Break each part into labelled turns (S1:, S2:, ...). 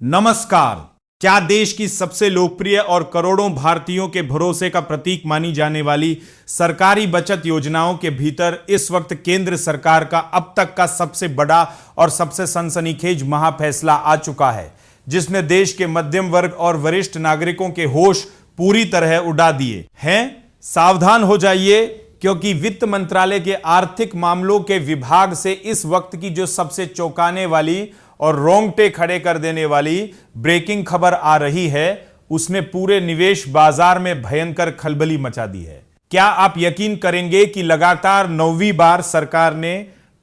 S1: नमस्कार। क्या देश की सबसे लोकप्रिय और करोड़ों भारतीयों के भरोसे का प्रतीक मानी जाने वाली सरकारी बचत योजनाओं के भीतर इस वक्त केंद्र सरकार का अब तक का सबसे बड़ा और सबसे सनसनीखेज महाफैसला आ चुका है, जिसने देश के मध्यम वर्ग और वरिष्ठ नागरिकों के होश पूरी तरह उड़ा दिए हैं। सावधान हो जाइए, क्योंकि वित्त मंत्रालय के आर्थिक मामलों के विभाग से इस वक्त की जो सबसे चौंकाने वाली और रोंगटे खड़े कर देने वाली ब्रेकिंग खबर आ रही है, उसने पूरे निवेश बाजार में भयंकर खलबली मचा दी है। क्या आप यकीन करेंगे कि लगातार 9वीं बार सरकार ने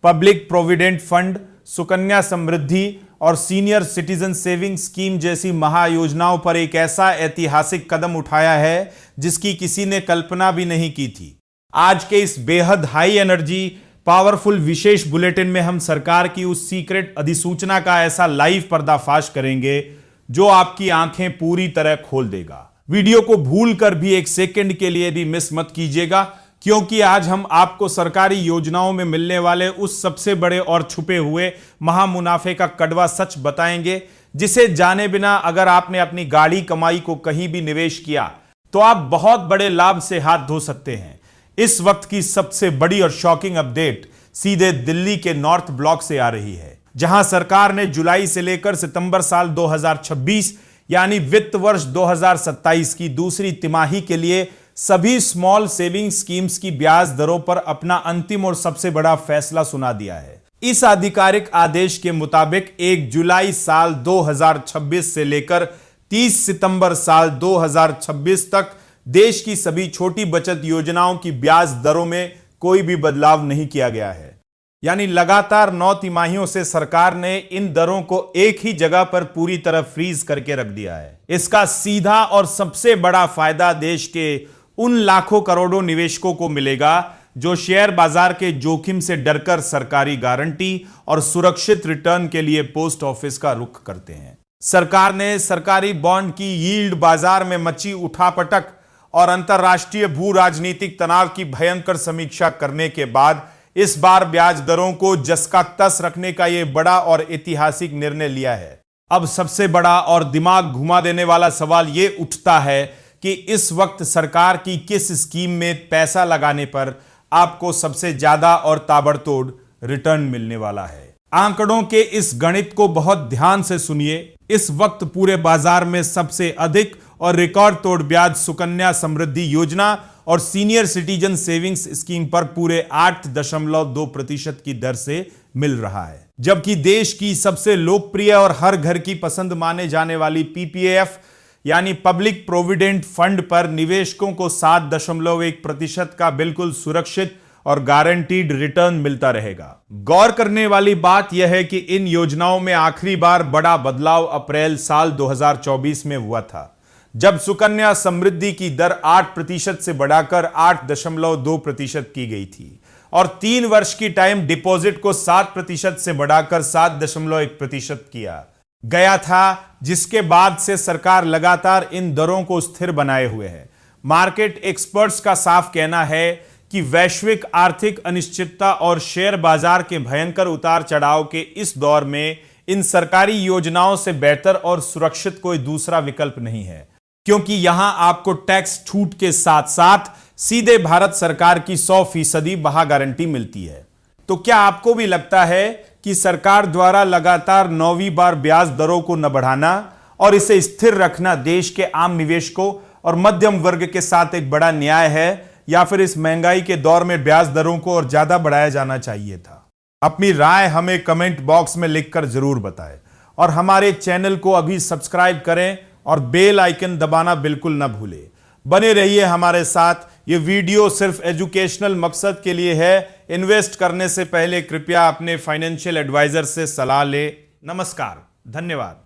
S1: public provident fund, Sukanya Samriddhi और सीनियर सिटीजन सेविंग स्कीम जैसी महायोजनाओं पर एक ऐसा ऐतिहासिक कदम उठाया है जिसकी किसी ने कल्पना भी नहीं की थी। आज के इस बेहद हाई एनर्जी पावरफुल विशेष बुलेटिन में हम सरकार की उस सीक्रेट अधिसूचना का ऐसा लाइव पर्दाफाश करेंगे जो आपकी आंखें पूरी तरह खोल देगा। वीडियो को भूलकर भी एक सेकंड के लिए भी मिस मत कीजिएगा, क्योंकि आज हम आपको सरकारी योजनाओं में मिलने वाले उस सबसे बड़े और छुपे हुए महामुनाफे का कड़वा सच बताएंगे, जिसे जाने बिना अगर आपने अपनी गाड़ी कमाई को कहीं भी निवेश किया तो आप बहुत बड़े लाभ से हाथ धो सकते हैं। इस वक्त की सबसे बड़ी और शॉकिंग अपडेट सीधे दिल्ली के नॉर्थ ब्लॉक से आ रही है, जहां सरकार ने जुलाई से लेकर सितंबर साल 2026 यानी वित्त वर्ष 2027 की दूसरी तिमाही के लिए सभी स्मॉल सेविंग स्कीम्स की ब्याज दरों पर अपना अंतिम और सबसे बड़ा फैसला सुना दिया है। इस आधिकारिक आदेश के मुताबिक 1 जुलाई साल 2026 से लेकर 30 सितंबर साल 2026 तक देश की सभी छोटी बचत योजनाओं की ब्याज दरों में कोई भी बदलाव नहीं किया गया है। यानी लगातार 9 तिमाहियों से सरकार ने इन दरों को एक ही जगह पर पूरी तरह फ्रीज करके रख दिया है। इसका सीधा और सबसे बड़ा फायदा देश के उन लाखों करोड़ों निवेशकों को मिलेगा जो शेयर बाजार के जोखिम से डरकर सरकारी गारंटी और सुरक्षित रिटर्न के लिए पोस्ट ऑफिस का रुख करते हैं। सरकार ने सरकारी बॉन्ड की यील्ड बाजार में मची उठापटक और अंतरराष्ट्रीय भू राजनीतिक तनाव की भयंकर समीक्षा करने के बाद इस बार ब्याज दरों को जस का तस रखने का यह बड़ा और ऐतिहासिक निर्णय लिया है। अब सबसे बड़ा और दिमाग घुमा देने वाला सवाल यह उठता है कि इस वक्त सरकार की किस स्कीम में पैसा लगाने पर आपको सबसे ज्यादा और ताबड़तोड़ रिटर्न मिलने वाला है। आंकड़ों के इस गणित को बहुत ध्यान से सुनिए। इस वक्त पूरे बाजार में सबसे अधिक और रिकॉर्ड तोड़ ब्याज सुकन्या समृद्धि योजना और सीनियर सिटीजन सेविंग्स स्कीम पर पूरे 8.2% की दर से मिल रहा है, जबकि देश की सबसे लोकप्रिय और हर घर की पसंद माने जाने वाली पीपीएफ यानी पब्लिक प्रोविडेंट फंड पर निवेशकों को 7.1% का बिल्कुल सुरक्षित और गारंटीड रिटर्न मिलता रहेगा। गौर करने वाली बात यह है कि इन योजनाओं में आखिरी बार बड़ा बदलाव अप्रैल साल 2024 में हुआ था, जब सुकन्या समृद्धि की दर 8% से बढ़ाकर 8.2% की गई थी और 3 वर्ष की टाइम डिपॉजिट को 7% से बढ़ाकर 7.1% किया गया था, जिसके बाद से सरकार लगातार इन दरों को स्थिर बनाए हुए है। मार्केट एक्सपर्ट्स का साफ कहना है कि वैश्विक आर्थिक अनिश्चितता और शेयर बाजार के भयंकर उतार चढ़ाव के इस दौर में इन सरकारी योजनाओं से बेहतर और सुरक्षित कोई दूसरा विकल्प नहीं है, क्योंकि यहां आपको टैक्स छूट के साथ साथ सीधे भारत सरकार की 100% बहा गारंटी मिलती है। तो क्या आपको भी लगता है कि सरकार द्वारा लगातार 9वीं बार ब्याज दरों को न बढ़ाना और इसे स्थिर रखना देश के आम निवेशकों और मध्यम वर्ग के साथ एक बड़ा न्याय है, या फिर इस महंगाई के दौर में ब्याज दरों को और ज्यादा बढ़ाया जाना चाहिए था? अपनी राय हमें कमेंट बॉक्स में लिखकर जरूर बताएं और हमारे चैनल को अभी सब्सक्राइब करें और बेल आइकन दबाना बिल्कुल ना भूलें। बने रहिए हमारे साथ। ये वीडियो सिर्फ एजुकेशनल मकसद के लिए है। इन्वेस्ट करने से पहले कृपया अपने फाइनेंशियल एडवाइजर से सलाह लें। नमस्कार, धन्यवाद।